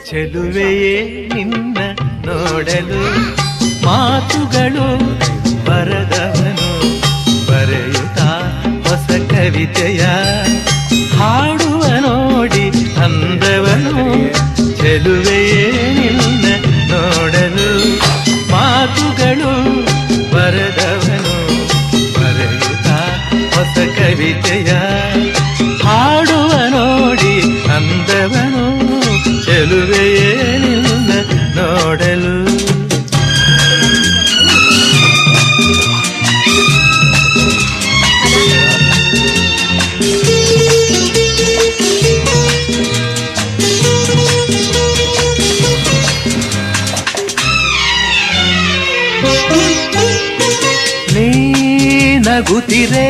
ಚೆಲುವೆಯೇ ನಿನ್ನ ನೋಡಲು ಮಾತುಗಳು ಬರದವನು ಬರೆಯುತ್ತಾ ಹೊಸ ಕವಿತೆಯ ಹಾಡುವ ನೋಡಿ ಅಂದವನು ಚೆಲುವೆಯೇ ನಿನ್ನ ನೋಡಲು ಮಾತುಗಳು ಬರದವನು ಬರೆಯುತ್ತಾ ಹೊಸ ಕವಿತೆಯ ಹಾಡುವ ನೋಡಿ ಅಂದವನು ಚೆಲುವೆಯೇ ನಿನ್ನ ನೋಡಲು. ನೀ ನಗುತ್ತಿರೆ